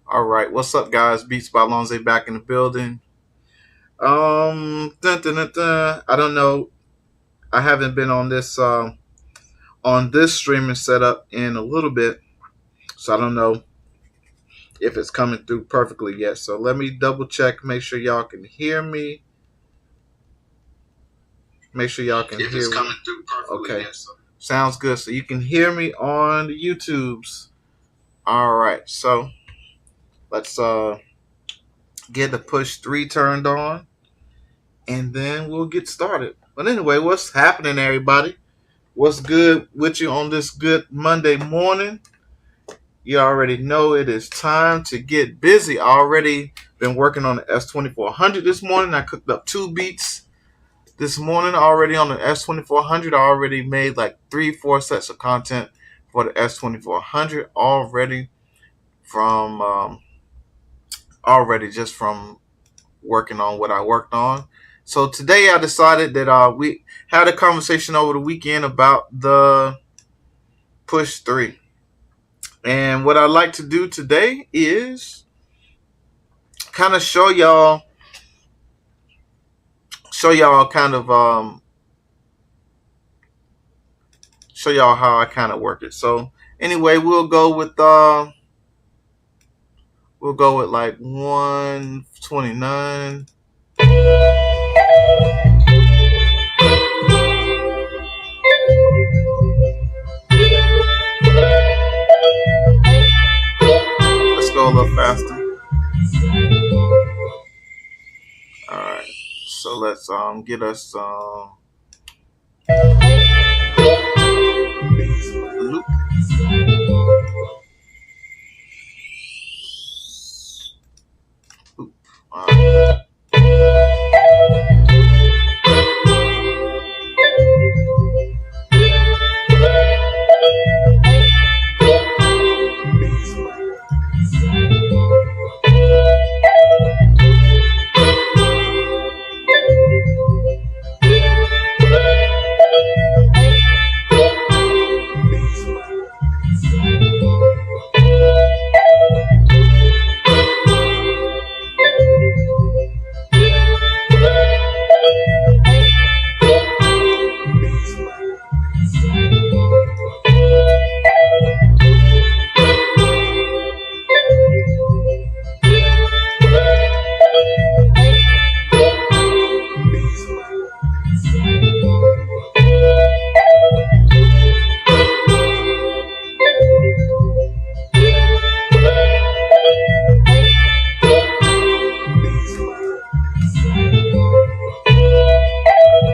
All right, what's up, guys? Beats by Lonze back in the building. I don't know. I haven't been on this streaming setup in a little bit, so I don't know if it's coming through perfectly yet. So let me double check, make sure y'all can hear me. Make sure y'all can If hear it's me. coming through perfectly, Okay, yes. sounds good. So you can hear me on the YouTubes. All right, so let's get the push 3 turned on, and then we'll get started. But anyway, what's happening, everybody? What's good with you on this good Monday morning? You already know it is time to get busy. I already been working on the S2400 this morning. I cooked up 2 beats this morning already on the S2400. I already made like 3-4 sets of content for the S2400 already from just from working on what I worked on. So today I decided that we had a conversation over the weekend about the Push 3. And what I'd like to do today is kind of show y'all how I kind of work it. So anyway, we'll go with like 129. Let's go a little faster. All right. So let's get us loop. All right.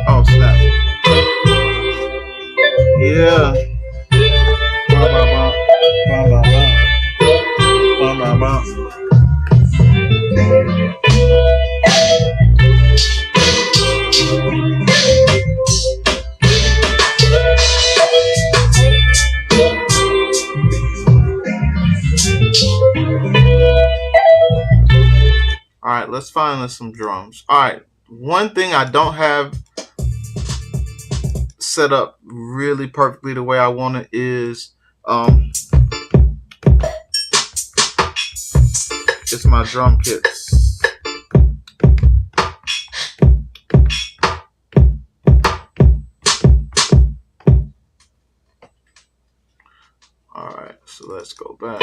Oh snap! Yeah. Ba, ba, ba. Ba, ba, ba. Ba, ba, ba. All right, let's find us some drums. All right, one thing I don't have set up really perfectly the way I want it is it's my drum kits. All right, so let's go back.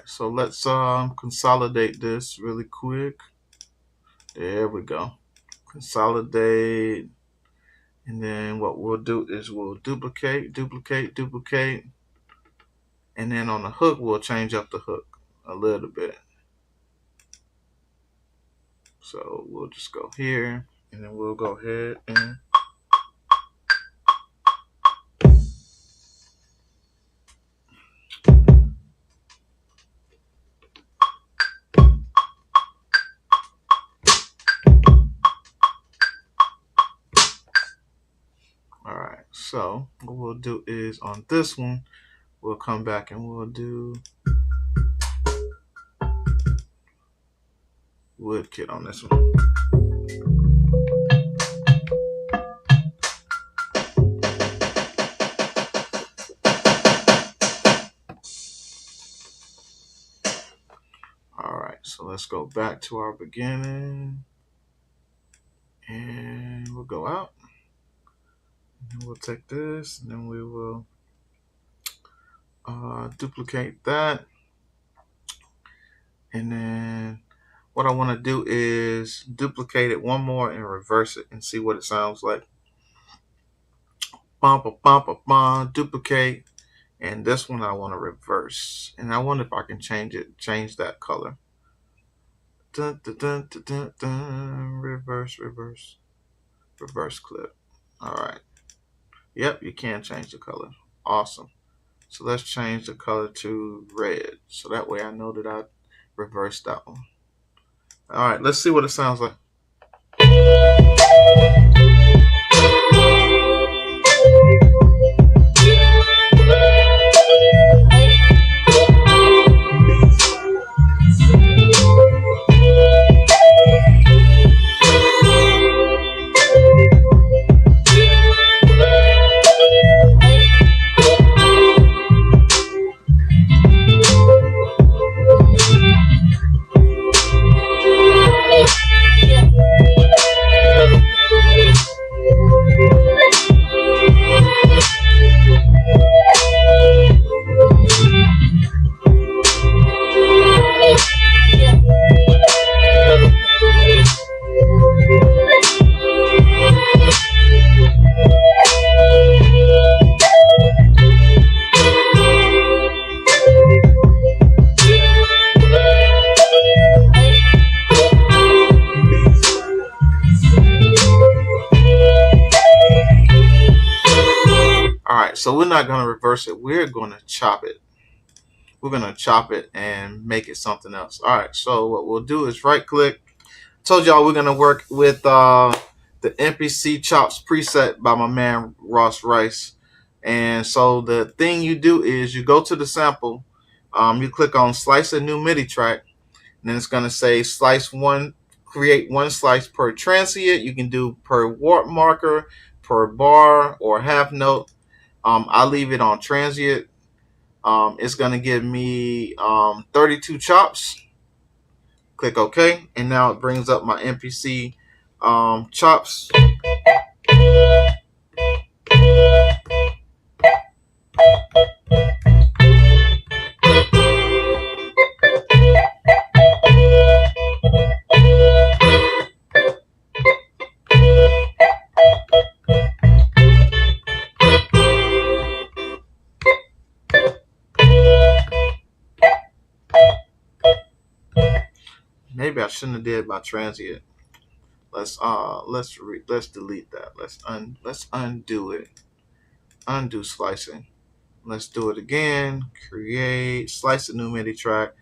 So let's consolidate this really quick. There we go. consolidate, and then what we'll do is we'll duplicate, duplicate, duplicate, and then on the hook we'll change up the hook a little bit. So we'll just go here, and then we'll go ahead and all right. So what we'll do is on this one, we'll come back and we'll do wood kit on this one. All right, so let's go back to our beginning, and we'll go out, and we'll take this, and then we will duplicate that, and then what I want to do is duplicate it one more and reverse it and see what it sounds like. Bum, bum, bum, bum, duplicate, and this one I want to reverse, and I wonder if I can change that color. Dun, dun, dun, dun, dun, dun. Reverse, reverse, reverse clip. All right. Yep, you can change the color. Awesome. So let's change the color to red. So that way I know that I reversed that one. All right, let's see what it sounds like. All right, so we're not going to reverse it. We're going to chop it. We're going to chop it and make it something else. All right, so what we'll do is right click. Told y'all we're going to work with the MPC Chops preset by my man Ross Rice. And so the thing you do is you go to the sample, you click on slice a new MIDI track, and then it's going to say slice one, create one slice per transient. You can do per warp marker, per bar, or half note. I leave it on transient. It's going to give me 32 chops. Click OK, and now it brings up my MPC chops. Maybe I shouldn't have did my transient. Let's delete that. Let's undo it. Undo slicing. Let's do it again. Create, slice a new MIDI track.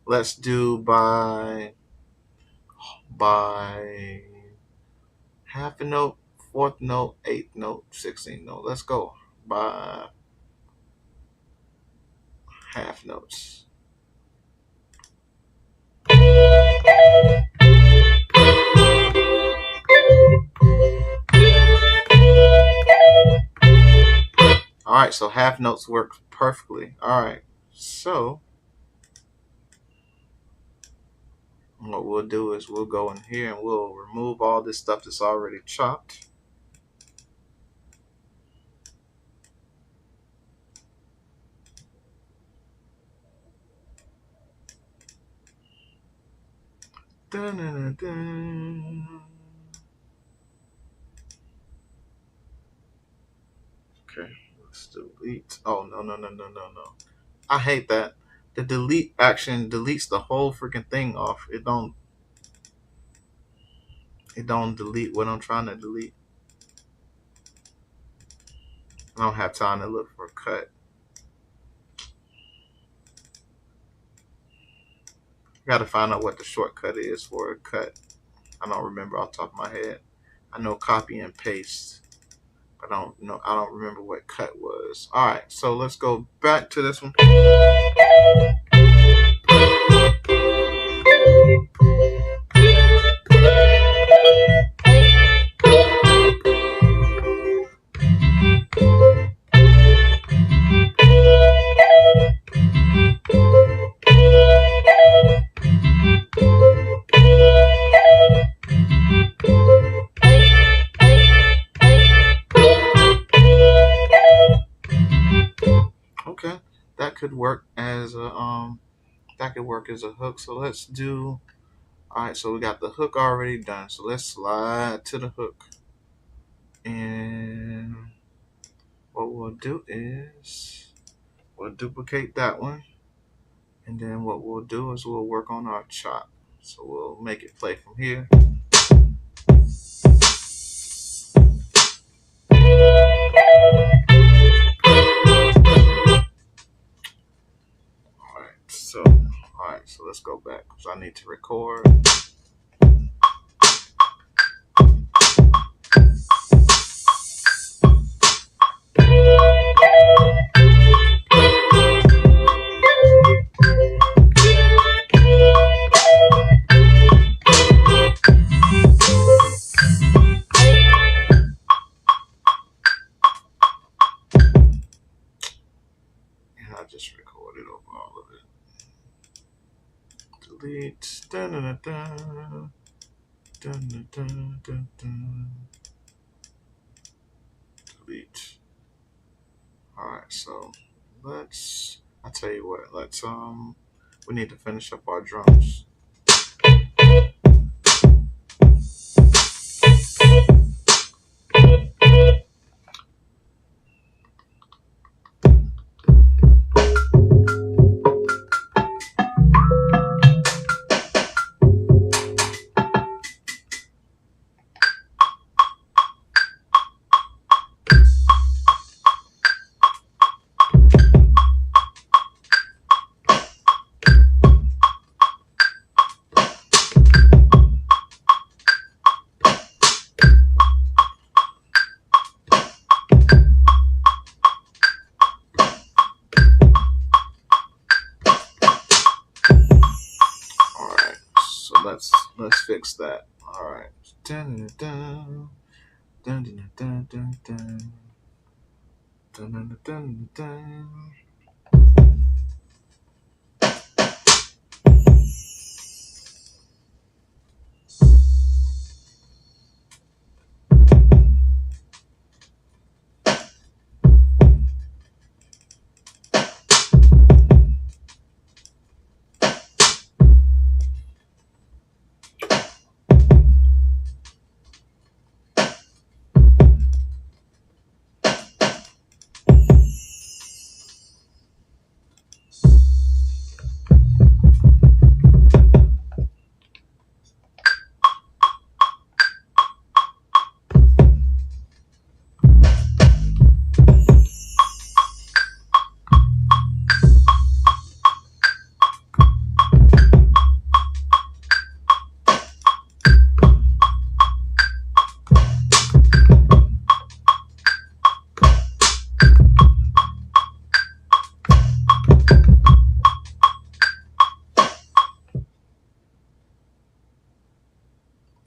Let's do by half a note, fourth note, eighth note, 16th note. Let's go by half notes. All right, so half notes work perfectly. All right, so what we'll do is we'll go in here and we'll remove all this stuff that's already chopped. Dun, dun, dun, dun. Okay, let's delete. Oh, no, no, no, no, no, no. I hate that. The delete action deletes the whole freaking thing off. It don't delete what I'm trying to delete. I don't have time to look for a cut. I gotta find out what the shortcut is for a cut. I don't remember off the top of my head. I know copy and paste, but I don't remember what cut was. Alright, so let's go back to this one. Okay, that could work as a hook. So let's do. All right, so we got the hook already done. So let's slide to the hook, and what we'll do is we'll duplicate that one, and then what we'll do is we'll work on our chop. So we'll make it play from here. So let's go back because I need to record. And I just recorded over all of it. Delete. Dun, dun, dun, dun, dun, dun, dun, dun. Delete. Alright, so I'll tell you what, we need to finish up our drums. Let's fix that. All right. Dun, dun, dun, dun, dun, dun, dun. Dun, dun, dun, dun.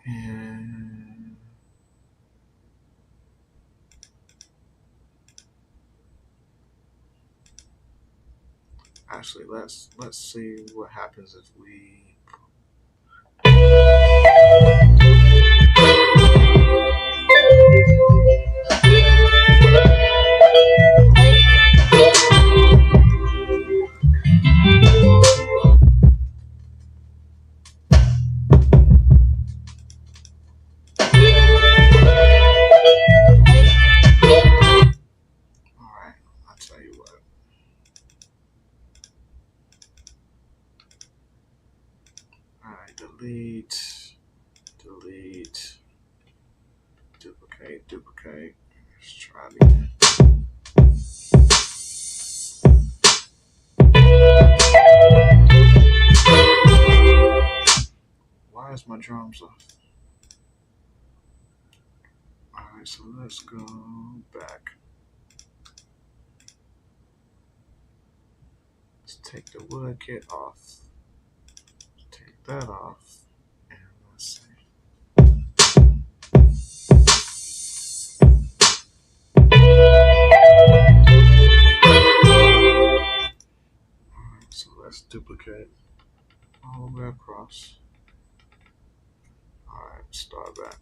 And actually, let's see what happens if we. delete, delete, duplicate, duplicate. Let's try it again. Why is my drums off? Alright, so let's go back. Let's take the wood kit off. Take that off. And let's see. Alright, so let's duplicate all the way across. Alright, start back.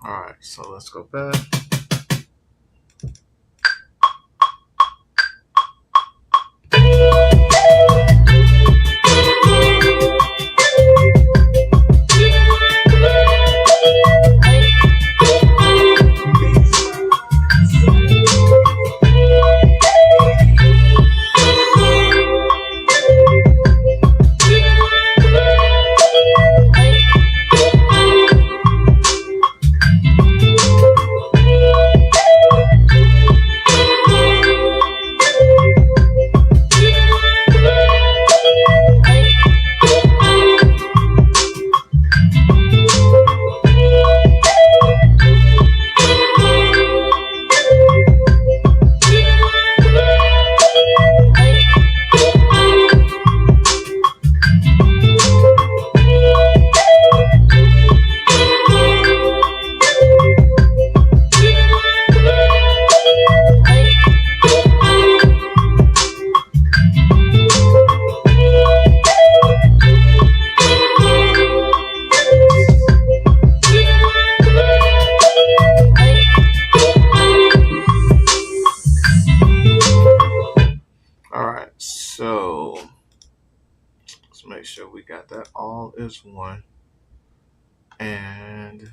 Alright, so let's go back. So let's make sure we got that all is one. And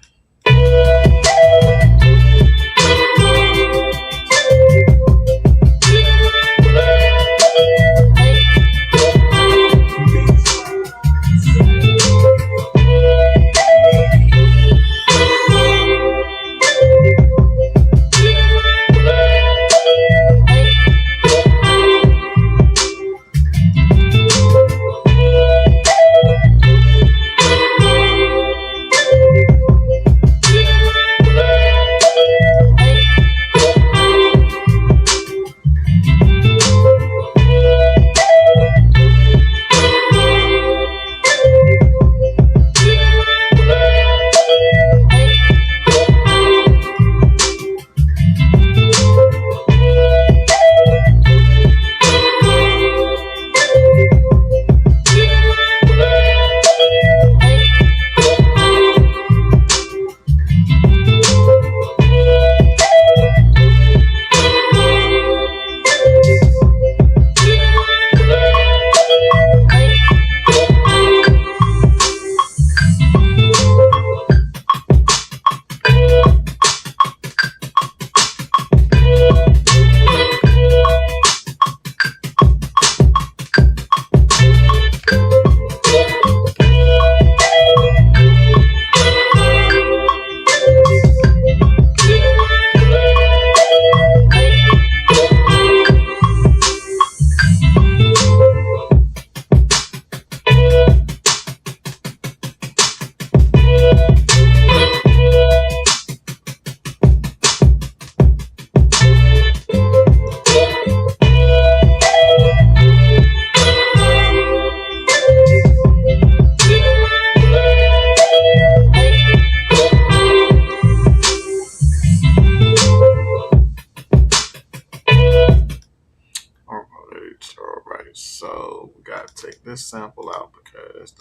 right, so we gotta take this sample out because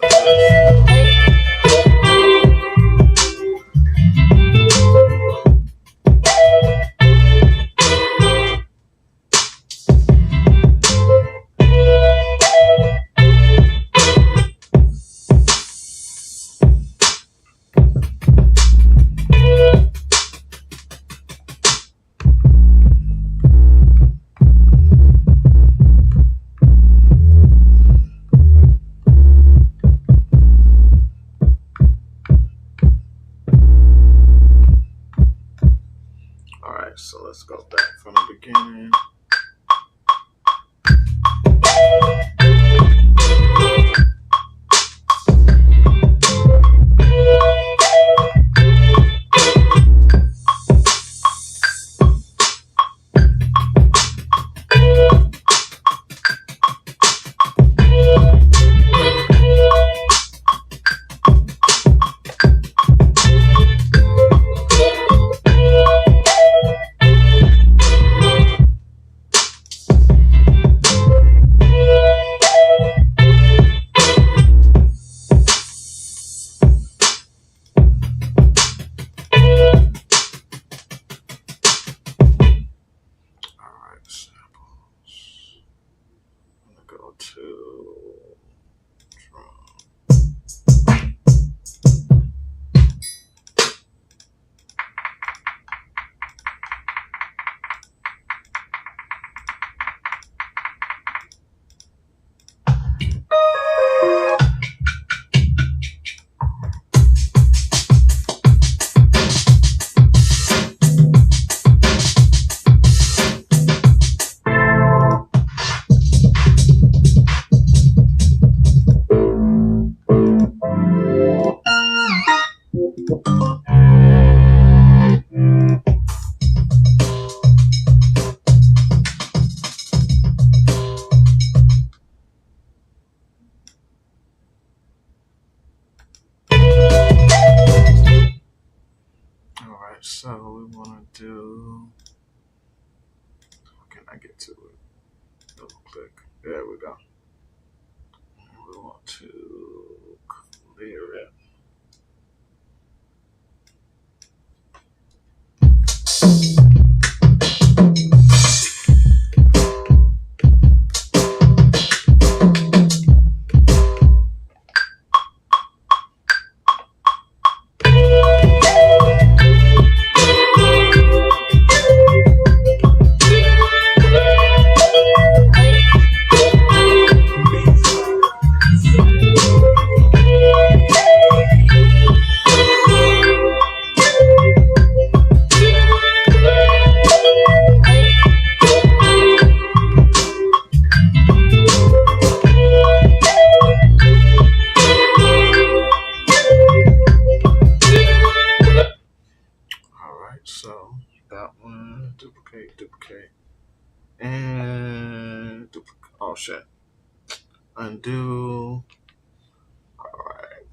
so let's go back from the beginning. So we want to do, how can I get to it? Double click. There we go. We want to clear it. So that one, duplicate, and duplicate. Oh shit. Undo. All right.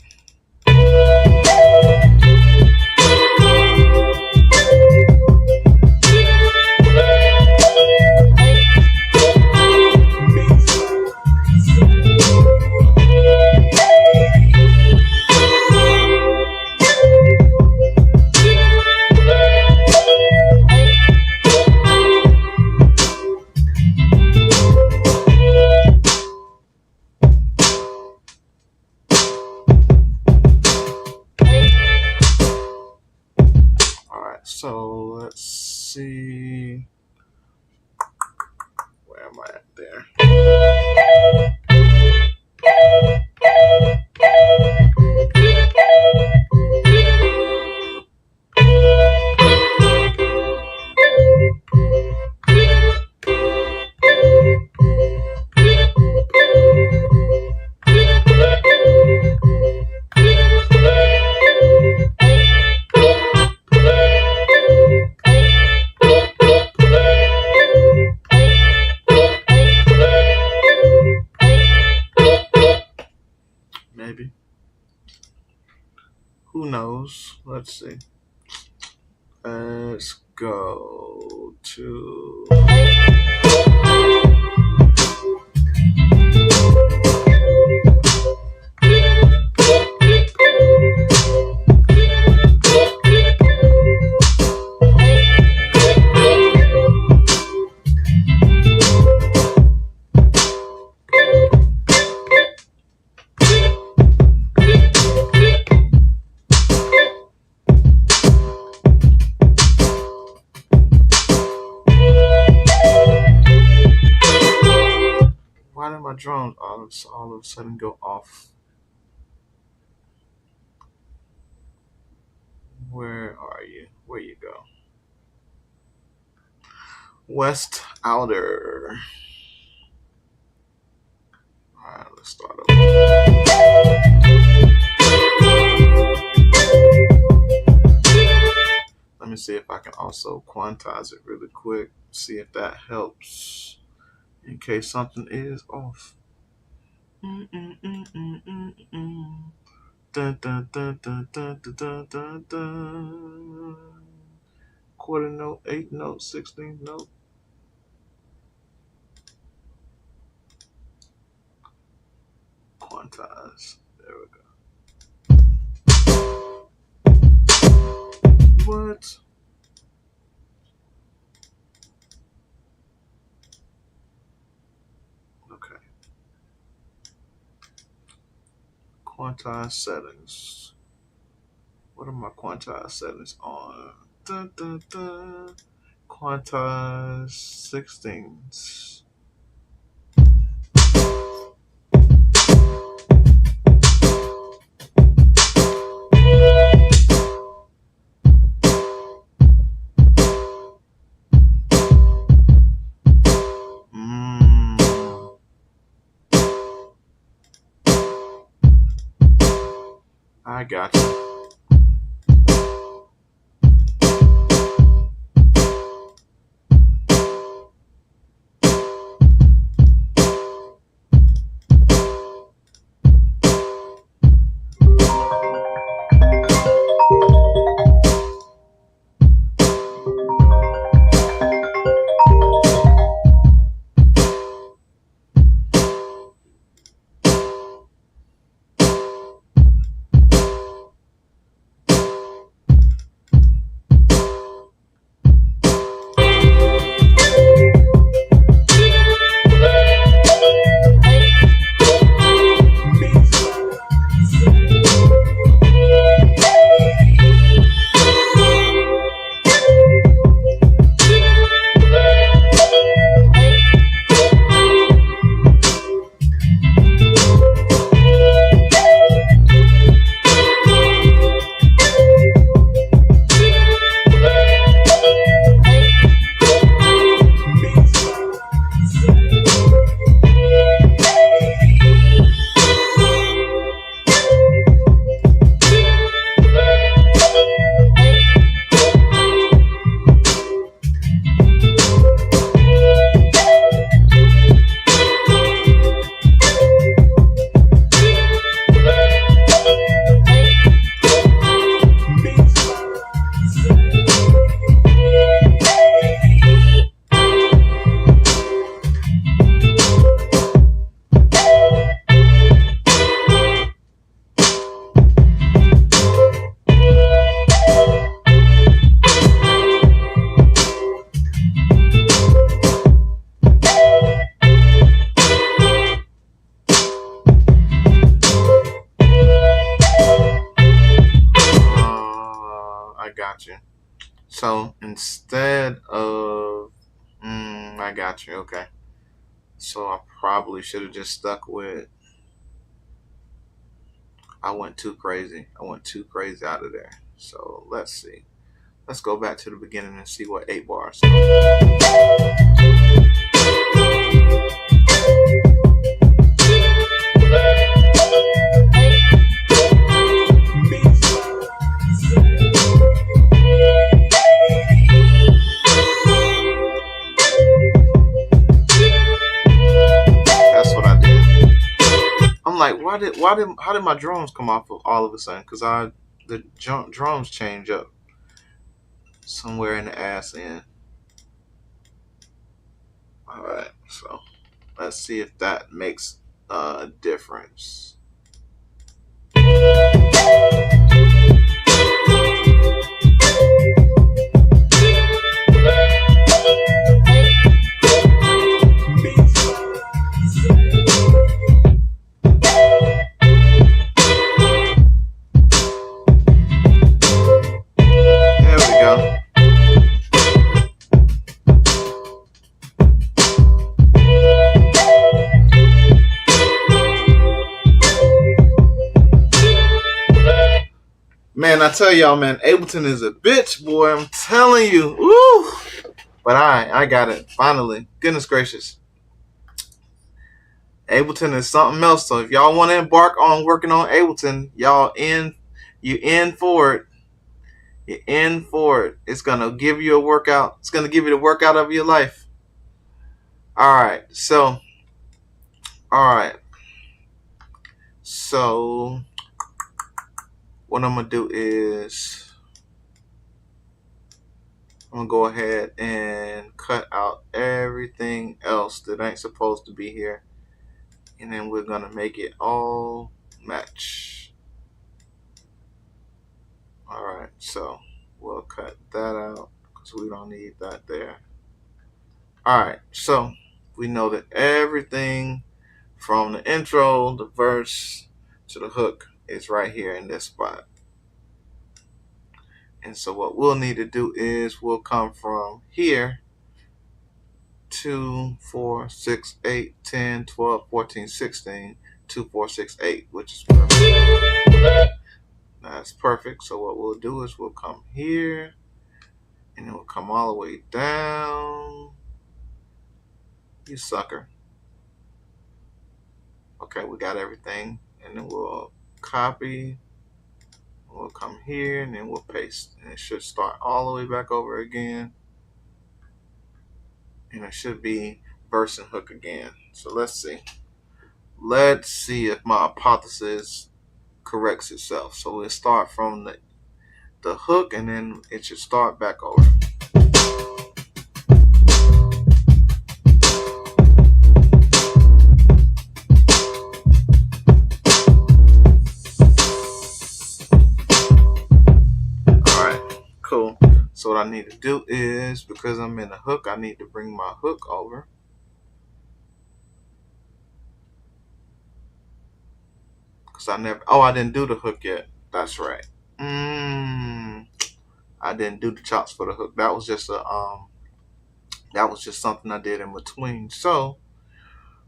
So let's see, where am I at there? Maybe. Who knows? Let's see. Let's go to drones all of a sudden go off? Where are you? Where you go? West Outer. Alright, let's start over. Let me see if I can also quantize it really quick. See if that helps. In case something is off. Dun, dun, dun, dun, dun, dun, dun, dun, dun. Quarter note, 8th note, 16th note. Quantize. There we go. What? Okay. Quantize settings. What are my quantize settings on? Dun, dun, dun. Quantize 16s. I got you. So instead of, I got you. Okay. So I probably should have just stuck with. I went too crazy. I went too crazy out of there. So let's see. Let's go back to the beginning and see what 8 bars. I'm like, how did my drums come off all of a sudden? Because the drums change up somewhere in the ass end. All right, so let's see if that makes a difference. man, I tell y'all, man, Ableton is a bitch, boy. I'm telling you. Woo! But I got it. Finally. Goodness gracious. Ableton is something else. So if y'all want to embark on working on Ableton, you in for it. You're in for it. It's gonna give you a workout. It's gonna give you the workout of your life. Alright, so what I'm gonna do is I'm gonna go ahead and cut out everything else that ain't supposed to be here. And then we're gonna make it all match. Alright, so we'll cut that out because we don't need that there. Alright, so we know that everything from the intro, the verse, to the hook is right here in this spot. And so what we'll need to do is we'll come from here 2, 4, 6, 8, 10, 12, 14, 16, 2, 4, 6, 8, which is perfect. That's perfect. So what we'll do is we'll come here and then we'll come all the way down. You sucker. Okay, we got everything. And then we'll copy. We'll come here and then we'll paste. And it should start all the way back over again. And it should be verse and hook again. So let's see. Let's see if my hypothesis corrects itself. So we'll start from the hook and then it should start back over. Cool. So what I need to do is, because I'm in the hook, I need to bring my hook over. Because I didn't do the hook yet. That's right. I didn't do the chops for the hook. That was just something I did in between. So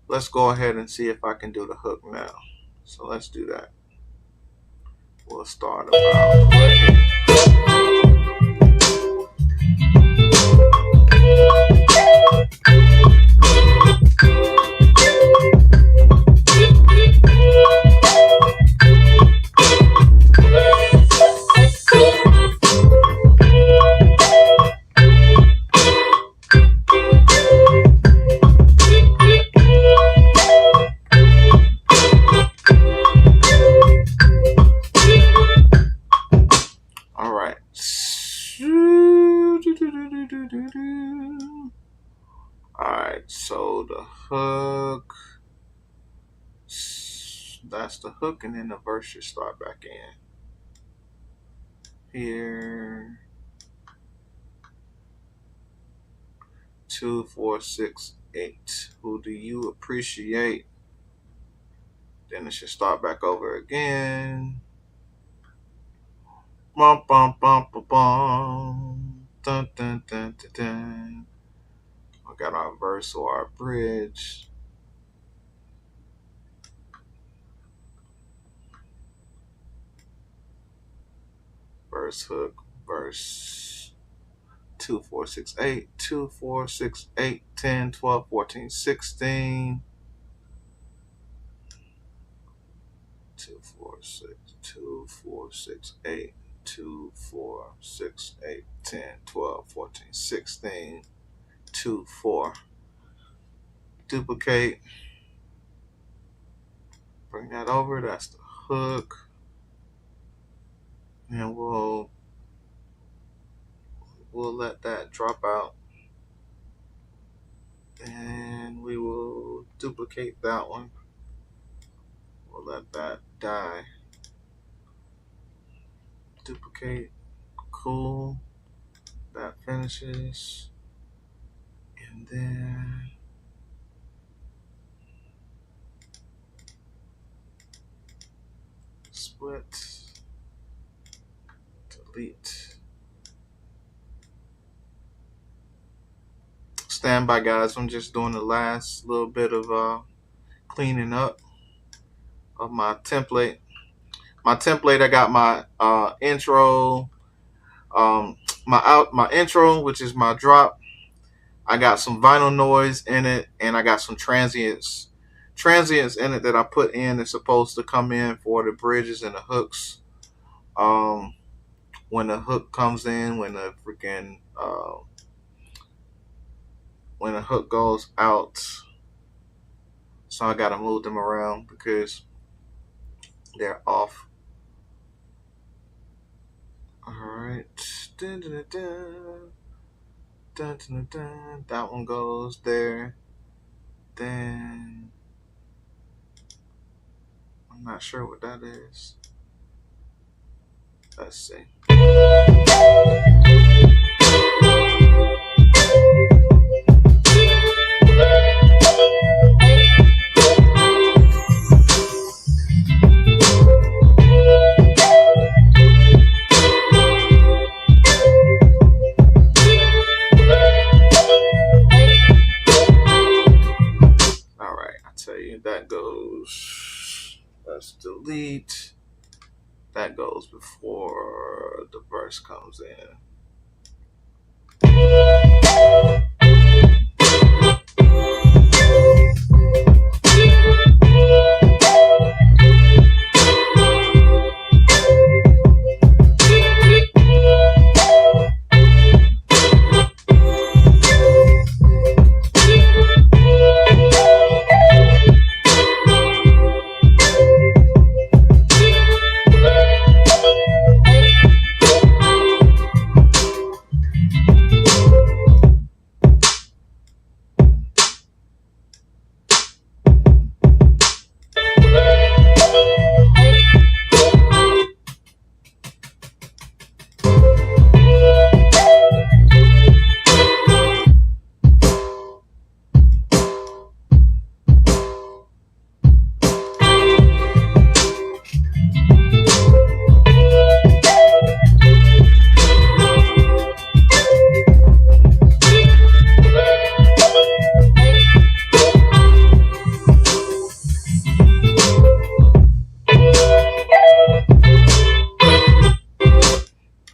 let's go ahead and see if I can do the hook now. So let's do that. We'll start about right here. Alright, so the hook, that's the hook, and then the verse should start back in. Here, 2, 4, 6, 8. Who do you appreciate? Then it should start back over again. Bum, bum, bum, bum, bum. Dun, dun, dun, dun, dun. We got our verse or our bridge. Verse, hook, verse. 2, 4, 6, 8. 2, 4, 6, 8, 10, 12, 14, 16. 2, 4, 6, 2, 4, 6, 8. 2, 4, 6, 8, 10, 12, 14, 16. 2, 4. Duplicate. Bring that over. That's the hook. And we'll let that drop out. And we will duplicate that one. We'll let that die. Duplicate. Cool. That finishes. And then split. Delete. Stand by, guys. I'm just doing the last little bit of cleaning up of my template. my template. I got my intro, my intro, which is my drop. I got some vinyl noise in it, and I got some transients in it that I put in. It's supposed to come in for the bridges and the hooks. Um, when the hook comes in, when the hook goes out, so I gotta move them around because they're off. All right, dun, dun, dun, dun. Dun, dun, dun, dun. That one goes there. Then I'm not sure what that is. Let's see. All right, I tell you that goes. Let's delete. That goes before the verse comes in.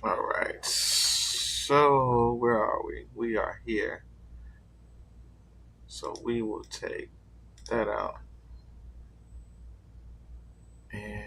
All right. So where are we? We are here. So we will take that out. And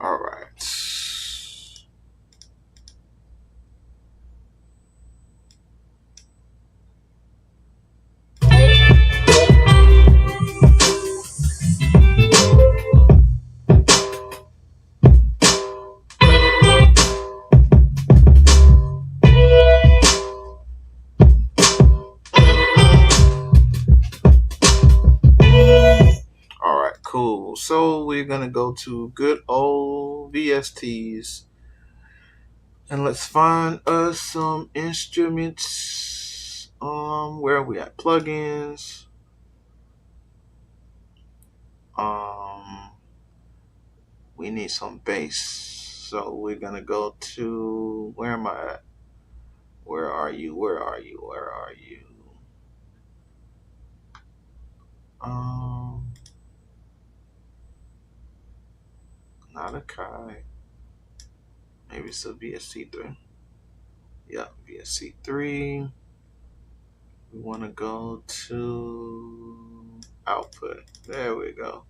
all right. All right, cool. So we're gonna go to good old VSTs and let's find us some instruments. Where are we at? Plugins. Um, we need some bass. So we're gonna go to where am I at? Where are you? Where are you? Where are you? Um, not a Kai. Maybe it's a VSC3. Yeah, VSC3. We want to go to output. There we go.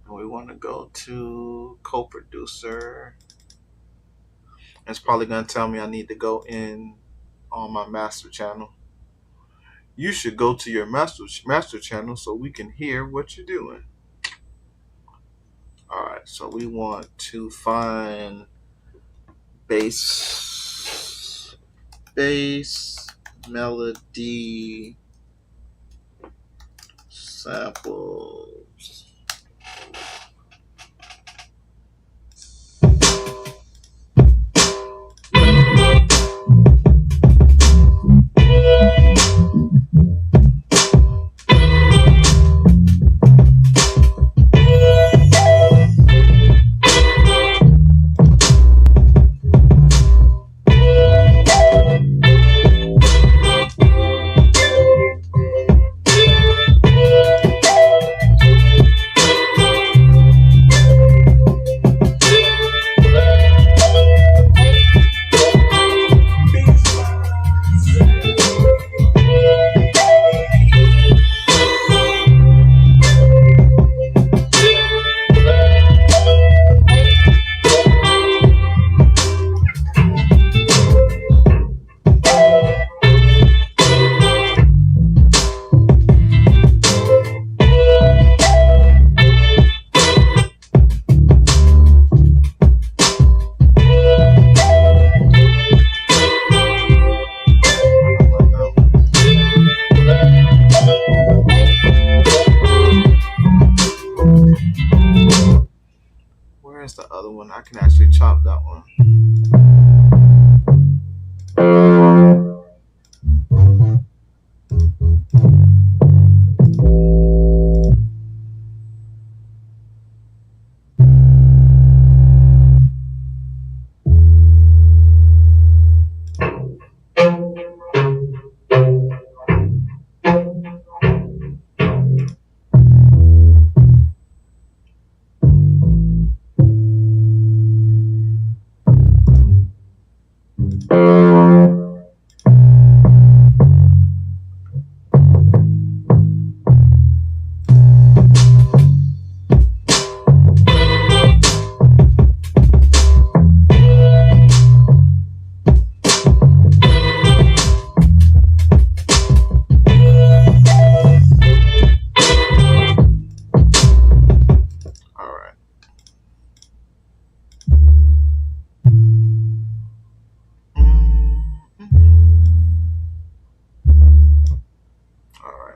And we want to go to co-producer. It's probably going to tell me I need to go in on my master channel. You should go to your master channel so we can hear what you're doing. All right, so we want to find bass. bass melody samples. Where's the other one? I can actually chop that one.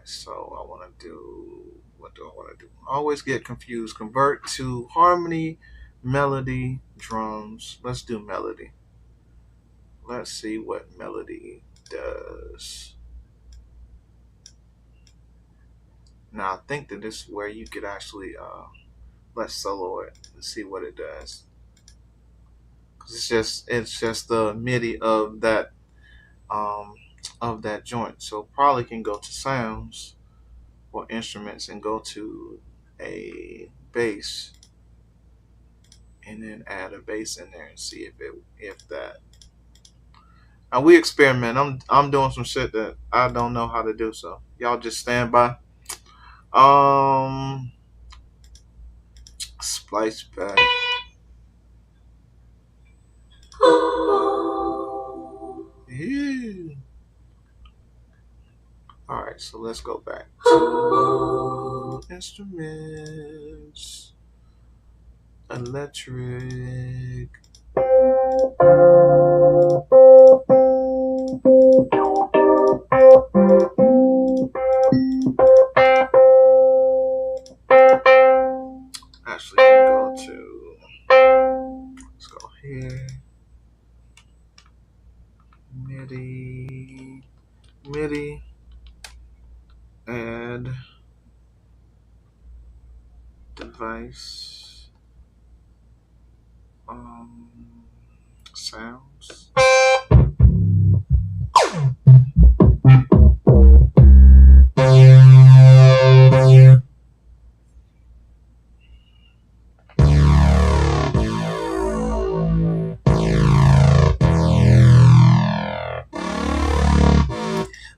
So I want to do, what do I want to do? I always get confused. Convert to harmony, melody, drums. Let's do melody. Let's see what melody does. Now I think that this is where you could actually let's solo it and see what it does. Cause it's just the MIDI of that joint. So probably can go to sounds or instruments and go to a bass and then add a bass in there and see if that. And we experiment. I'm doing some shit that I don't know how to do. So y'all just stand by. Um, Splice back. Yeah. All right, so let's go back to instruments, electric. Actually, let's go here, MIDI, add device, sounds.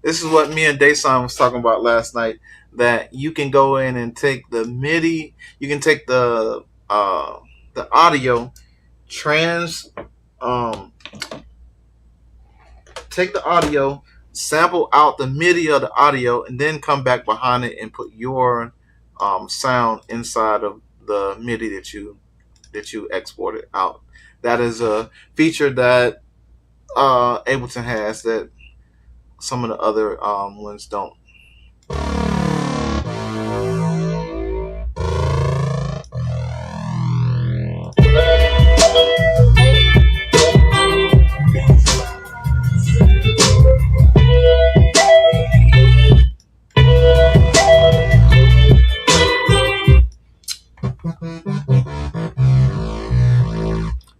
This is what me and Dason was talking about last night. That you can go in and take the MIDI, you can take the audio, um, take the audio, sample out the MIDI of the audio, and then come back behind it and put your sound inside of the MIDI that you exported out. That is a feature that Ableton has that some of the other ones don't.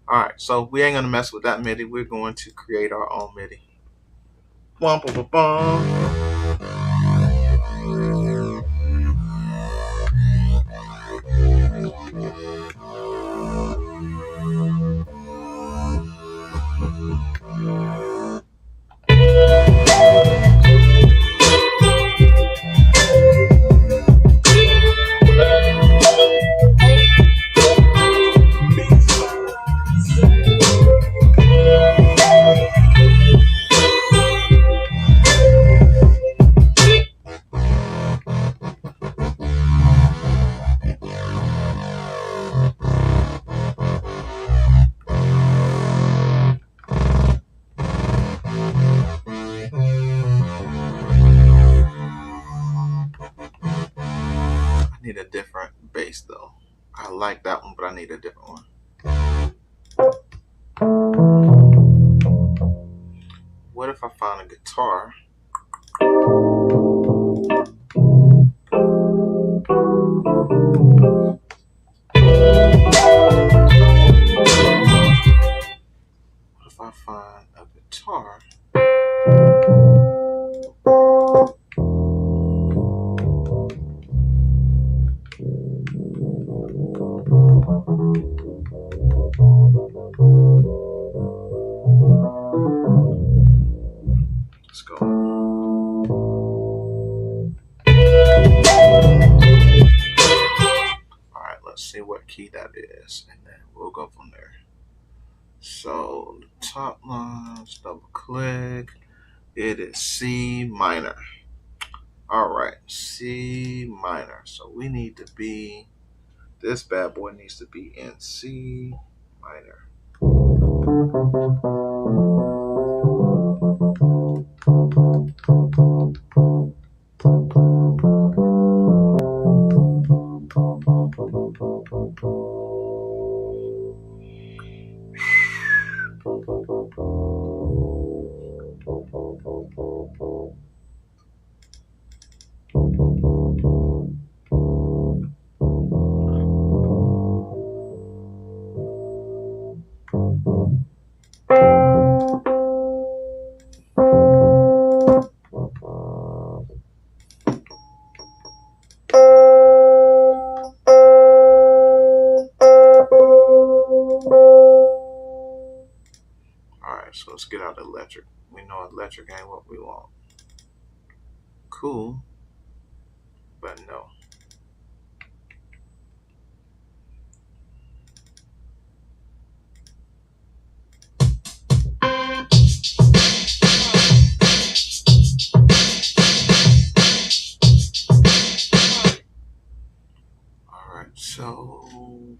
All right, so we ain't gonna mess with that MIDI. We're going to create our own MIDI. Bum, bum, bum, bum. I need a different bass though. I like that one, but I need a different one. What if I found a guitar? What if I find a guitar? Let's go. All right, let's see what key that is, and then we'll go from there. So the top lines, double click. It is C minor. All right, C minor. So we need to be, this bad boy needs to be in C minor. So let's get out electric. We know electric ain't what we want. Cool, but no. All right, so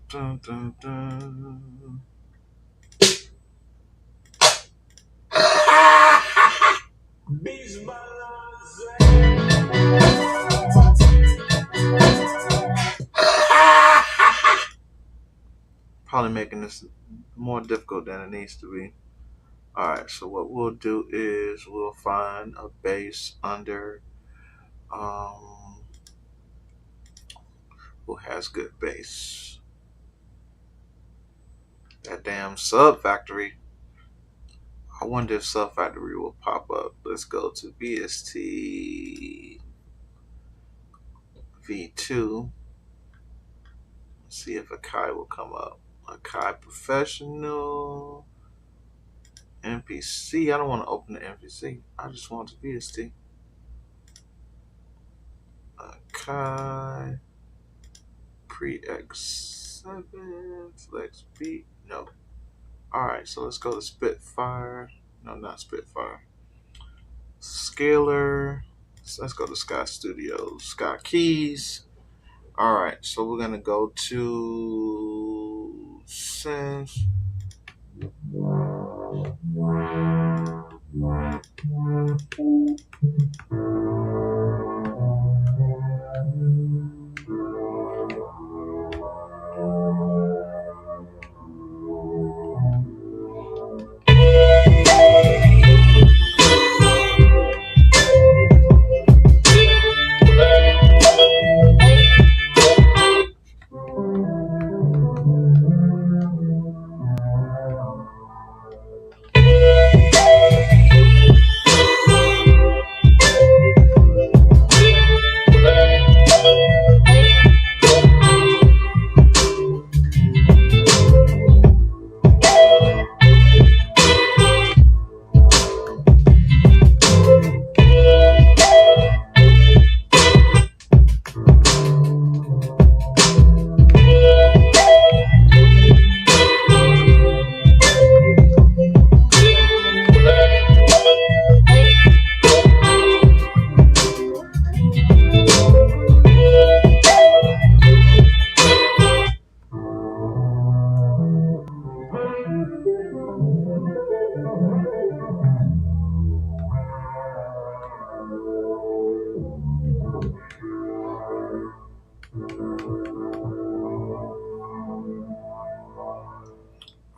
dun, dun, dun. Probably making this more difficult than it needs to be. All right, so what we'll do is we'll find a bass under who has good bass. That damn Sub Factory. I wonder if Sub Factory will pop up. Let's go to VST V2. See if Akai will come up. Akai Professional. MPC. I don't want to open the MPC. I just want the VST. Akai. Pre-X7. Flex Beat. No. Alright, so let's go to Spitfire. No, not Spitfire. Scalar. So let's go to Sky Studios. Sky Keys. Alright, so we're going to go to Synth. All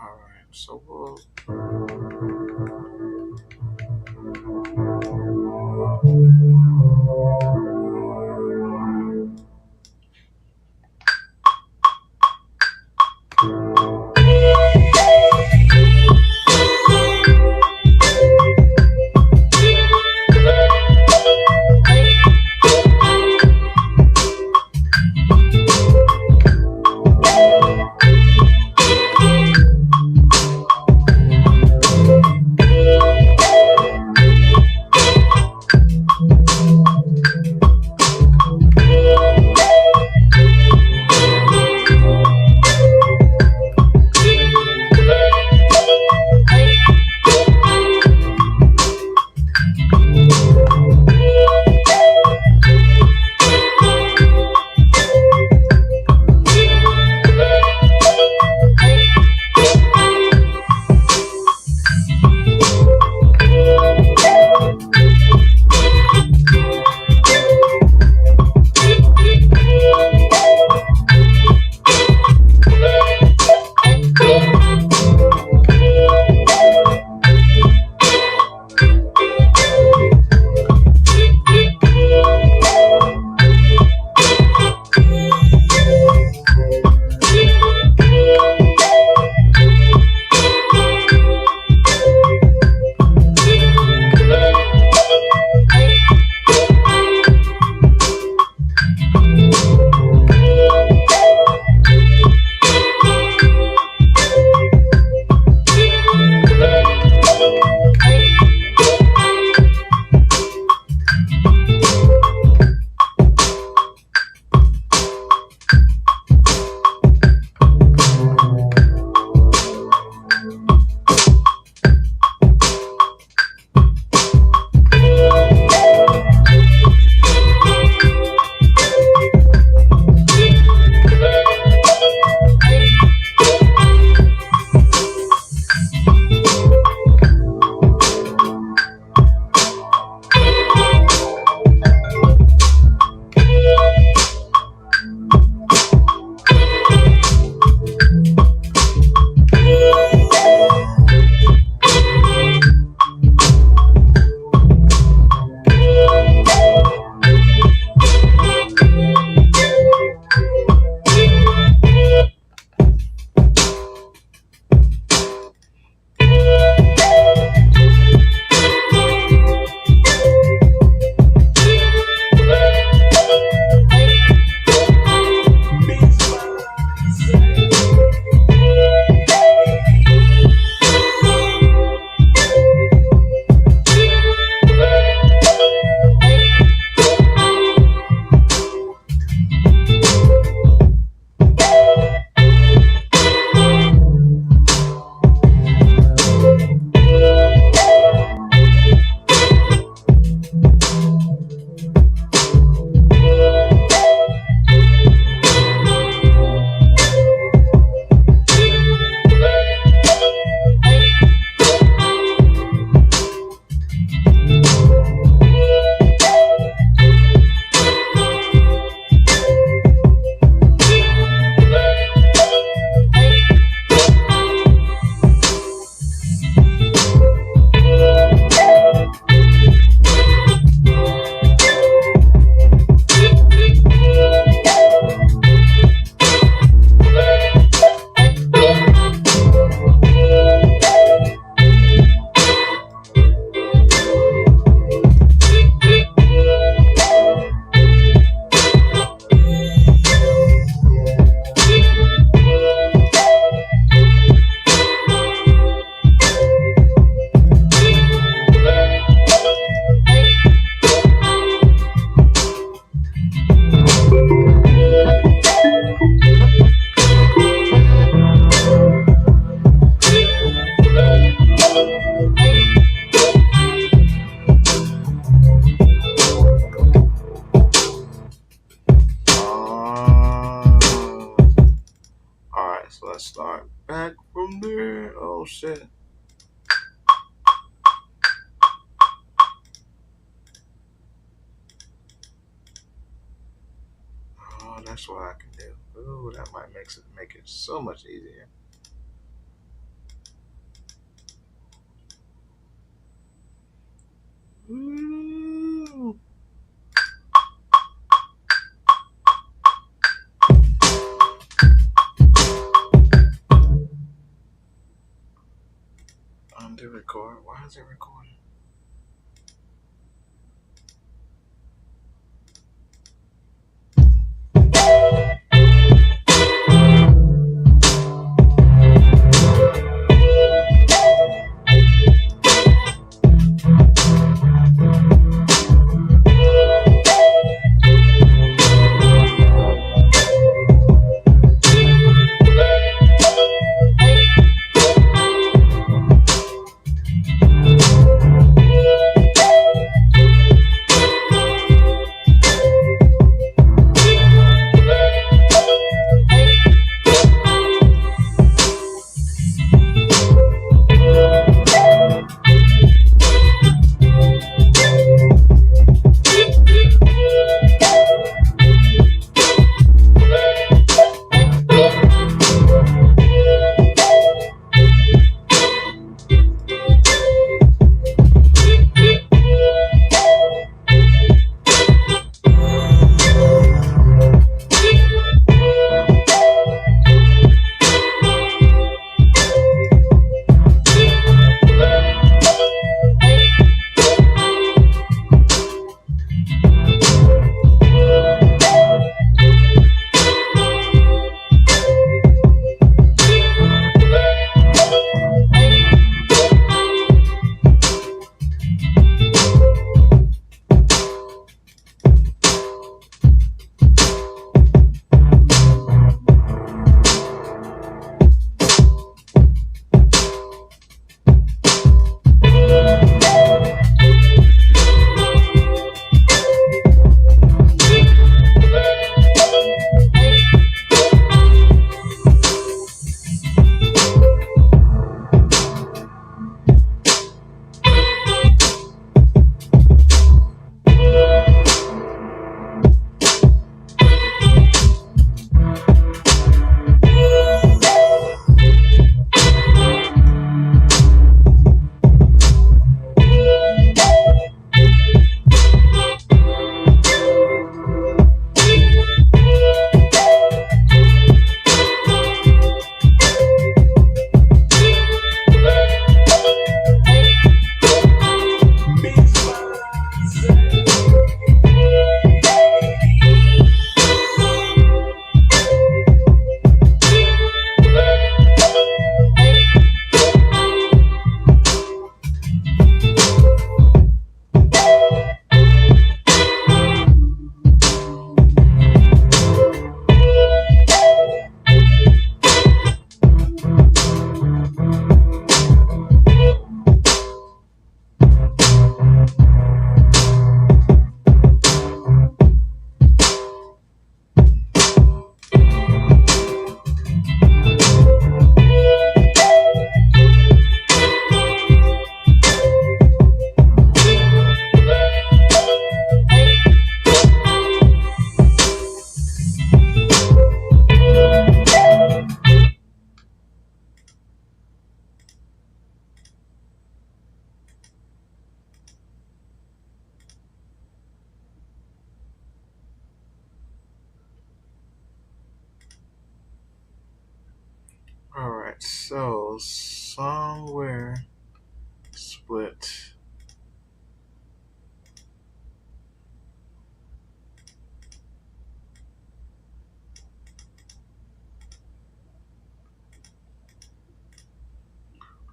right, so we'll back from there. Oh shit. Oh, that's what I can do. Ooh, that might make it so much easier. Ooh. Undo record. Why is it recording? Alright, so somewhere split.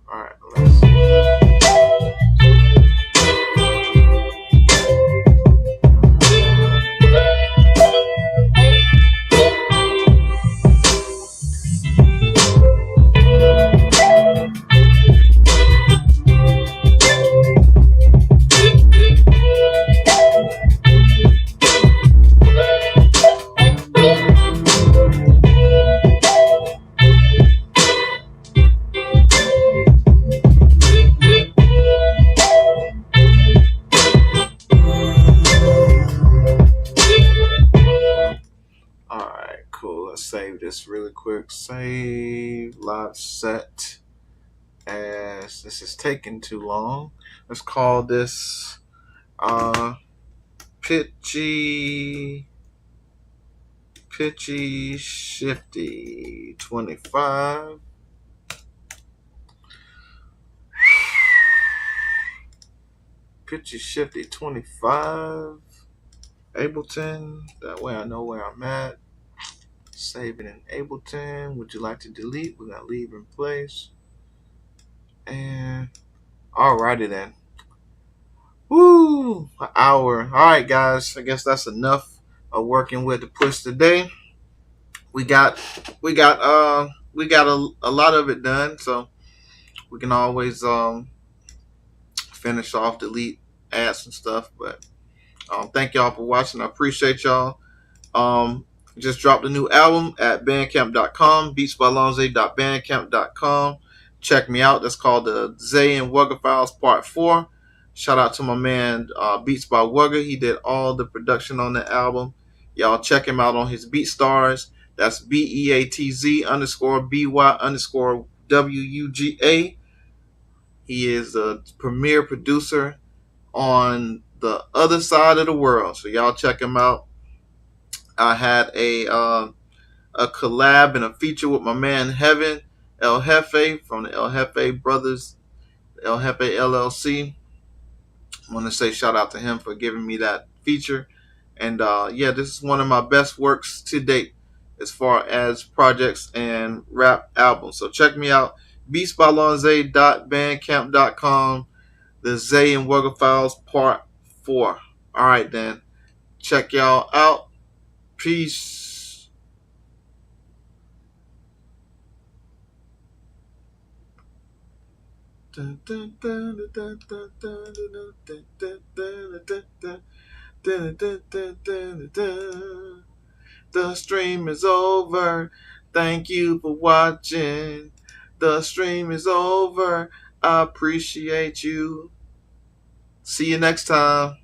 Alright, let's see. this really quick. Save lot set, as this is taking too long. Let's call this pitchy shifty 25. Pitchy shifty 25. Ableton. That way I know where I'm at. Save it in Ableton. Would you like to delete? We're gonna leave in place. And alrighty then. Woo! An hour. Alright guys, I guess that's enough of working with the push today. We got a lot of it done, so we can always finish off, delete, add some stuff. But thank y'all for watching. I appreciate y'all. Just dropped a new album at bandcamp.com, beatsbylonze.bandcamp.com. Check me out. That's called the Zay and Wugger Files Part 4. Shout out to my man Beats by Wugger. He did all the production on the album. Y'all check him out on his BeatStars. That's BEATZ_BY_WUGA. He is a premier producer on the other side of the world. So y'all check him out. I had a collab and a feature with my man Heaven El Jefe from the El Jefe Brothers, El Jefe LLC. I want to say shout out to him for giving me that feature. And yeah, this is one of my best works to date as far as projects and rap albums. So check me out, beatsbylonze.bandcamp.com, the Zay and Wugger Files Part 4. All right, then. Check y'all out. Peace. The stream is over. Thank you for watching. The stream is over. I appreciate you. See you next time.